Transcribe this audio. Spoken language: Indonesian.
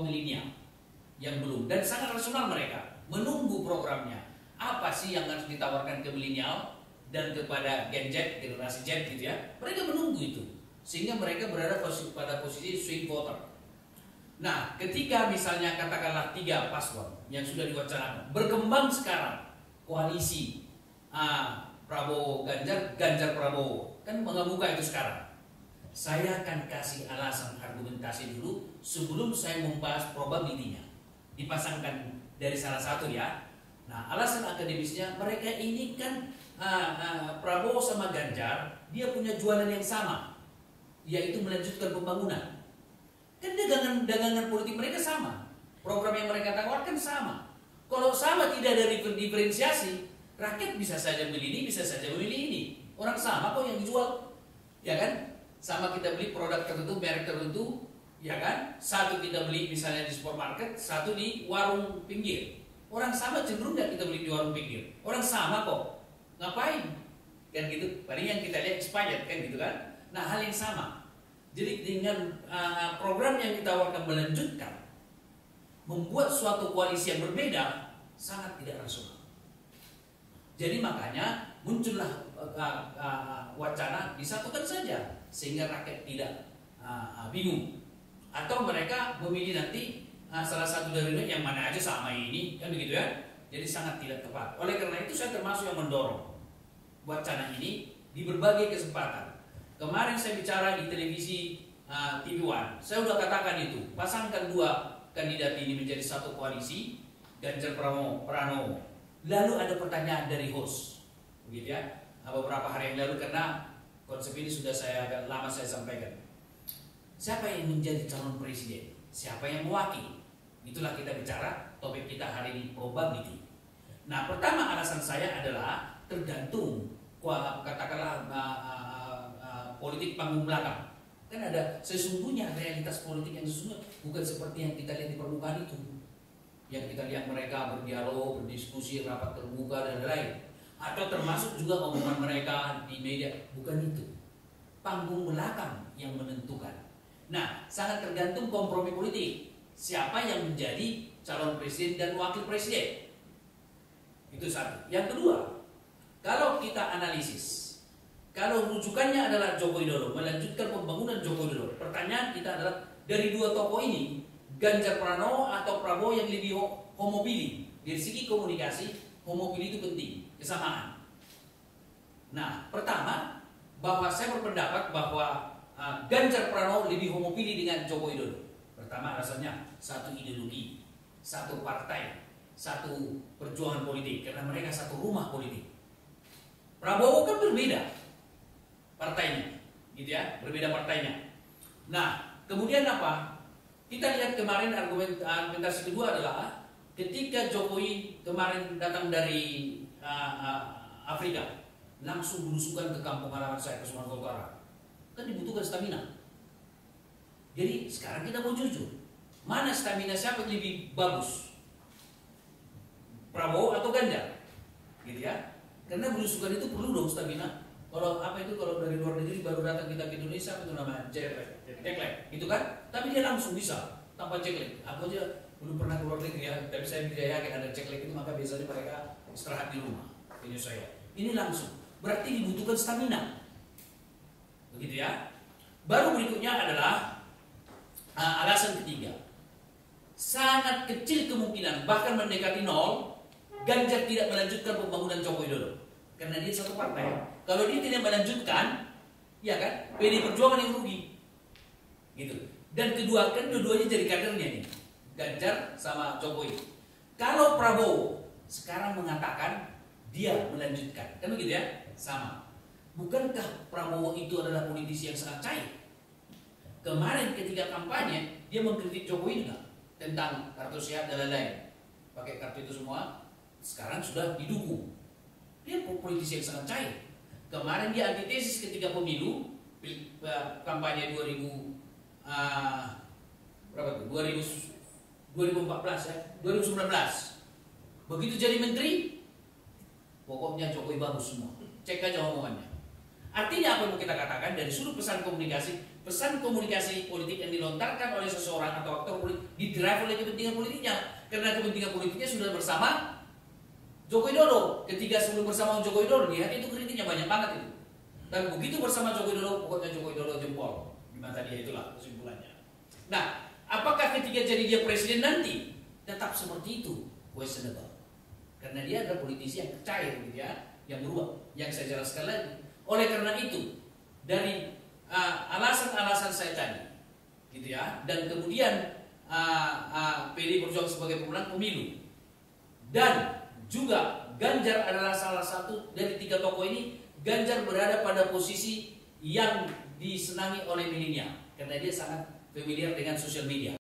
kaum milenial yang belum, dan sangat rasional mereka menunggu programnya. Apa sih yang harus ditawarkan ke milenial dan kepada Gen Z, generasi Z gitu ya. Mereka menunggu itu, sehingga mereka berada pada posisi swing voter. Nah, ketika misalnya katakanlah 3 paslon yang sudah diwacanakan, berkembang sekarang koalisi Prabowo Ganjar, Ganjar Prabowo, kan mengemuka itu sekarang. Saya akan kasih alasan argumentasi dulu sebelum saya membahas probabilitinya. Dipasangkan dari salah satu ya. Nah, alasan akademisnya, mereka ini kan Prabowo sama Ganjar, dia punya jualan yang sama, yaitu melanjutkan pembangunan. Kan dagangan politik mereka sama, program yang mereka tawarkan sama. Kalau sama tidak ada diferensiasi, rakyat bisa saja memilih ini, bisa saja memilih ini. Orang sama kok yang dijual, ya kan? Sama kita beli produk tertentu, merek tertentu, ya kan? Satu kita beli misalnya di supermarket, satu di warung pinggir. Orang sama cenderung nggak kita beli di warung pinggir. Orang sama kok, ngapain? Kan gitu. Paling yang kita lihat expired kan gitu kan? Nah, hal yang sama. Jadi dengan program yang ditawarkan melanjutkan, membuat suatu koalisi yang berbeda, sangat tidak rasional. Jadi makanya muncullah wacana disatukan saja, sehingga rakyat tidak bingung. Atau mereka memilih nanti salah satu dari yang mana aja sama ini, kan begitu ya. Jadi sangat tidak tepat. Oleh karena itu saya termasuk yang mendorong wacana ini di berbagai kesempatan. Kemarin saya bicara di televisi TV One, saya sudah katakan itu, pasangkan 2 kandidat ini menjadi satu koalisi, Ganjar Pranowo. Lalu ada pertanyaan dari host, begitu ya, beberapa hari yang lalu, karena konsep ini sudah agak lama saya sampaikan. Siapa yang menjadi calon presiden? Siapa yang mewakili? Itulah kita bicara, topik kita hari ini, probability. Nah, pertama alasan saya adalah tergantung, katakanlah politik panggung belakang. Kan ada sesungguhnya realitas politik yang sesungguhnya bukan seperti yang kita lihat di permukaan itu. Yang kita lihat mereka berdialog, berdiskusi, rapat terbuka dan lain-lain. Atau termasuk juga omongan mereka di media, bukan itu. Panggung belakang yang menentukan. Nah, sangat tergantung kompromi politik. Siapa yang menjadi calon presiden dan wakil presiden. Itu satu. Yang kedua, kalau kita analisis, kalau rujukannya adalah Joko Widodo, melanjutkan pembangunan Joko Widodo, pertanyaan kita adalah dari 2 tokoh ini, Ganjar Pranowo atau Prabowo yang lebih homopili. Dari segi komunikasi, homopili itu penting, kesamaan. Nah, pertama, bahwa saya berpendapat bahwa Ganjar Pranowo lebih homopili dengan Joko Widodo. Pertama alasannya, satu ideologi, satu partai, satu perjuangan politik, karena mereka satu rumah politik. Prabowo kan berbeda partainya, gitu ya, berbeda partainya. Nah, kemudian apa? Kita lihat kemarin argumentasi kedua adalah ketika Jokowi kemarin datang dari Afrika, langsung belusukan ke kampung halaman saya ke Sumatera Utara. Kan dibutuhkan stamina. Jadi sekarang kita mau jujur, mana stamina siapa yang lebih bagus? Prabowo atau Ganjar? Gitu ya. Karena belusukan itu perlu dong stamina. Kalau kalau dari luar negeri baru datang kita ke Indonesia, itu namanya jetlag, gitu kan? Tapi dia langsung bisa tanpa jetlag. Aku aja belum pernah keluar negeri ya, tapi saya tidak yakin ada jetlag itu, maka biasanya mereka istirahat di rumah. Ini saya. Ini langsung. Berarti dibutuhkan stamina, begitu ya. Baru berikutnya adalah alasan ketiga. Sangat kecil kemungkinan, bahkan mendekati 0, Ganjar tidak melanjutkan pembangunan Joko Widodo. Karena dia satu partai. Kalau dia tidak melanjutkan, ya kan, PD Perjuangan yang rugi. Gitu. Dan kedua, kan dua-duanya jadi kadernya nih. Ganjar sama Jokowi. Kalau Prabowo sekarang mengatakan dia melanjutkan, kan begitu ya? Sama. Bukankah Prabowo itu adalah politisi yang sangat cair? Kemarin ketika kampanye, dia mengkritik Jokowi juga tentang kartu sehat dan lain-lain. Pakai kartu itu semua, sekarang sudah didukung. Dia politisi yang sangat cair. Kemarin dia antitesis ketika pemilu kampanye 2014 ya, 2019. Begitu jadi menteri, pokoknya Jokowi bagus semua. Cek aja omongannya. Artinya apa yang kita katakan dari sudut pesan komunikasi, pesan komunikasi politik yang dilontarkan oleh seseorang atau aktor politik didrive oleh kepentingan politiknya, karena kepentingan politiknya sudah bersama Joko Widodo. Ketika sebelum bersama Joko Widodo, lihat itu kritiknya banyak banget itu. Dan begitu bersama Joko Widodo, pokoknya Joko Widodo jempol di mata dia, itulah kesimpulannya. Nah, apakah ketika jadi dia presiden nanti tetap seperti itu? Questionable. Karena dia adalah politisi yang cair gitu ya, yang berubah, yang saya jelaskan lagi. Oleh karena itu, dari alasan-alasan saya tadi, gitu ya, dan kemudian PDI Perjuangan sebagai pemenang pemilu, dan juga Ganjar adalah salah satu dari 3 tokoh ini. Ganjar berada pada posisi yang disenangi oleh milenial karena dia sangat familiar dengan sosial media.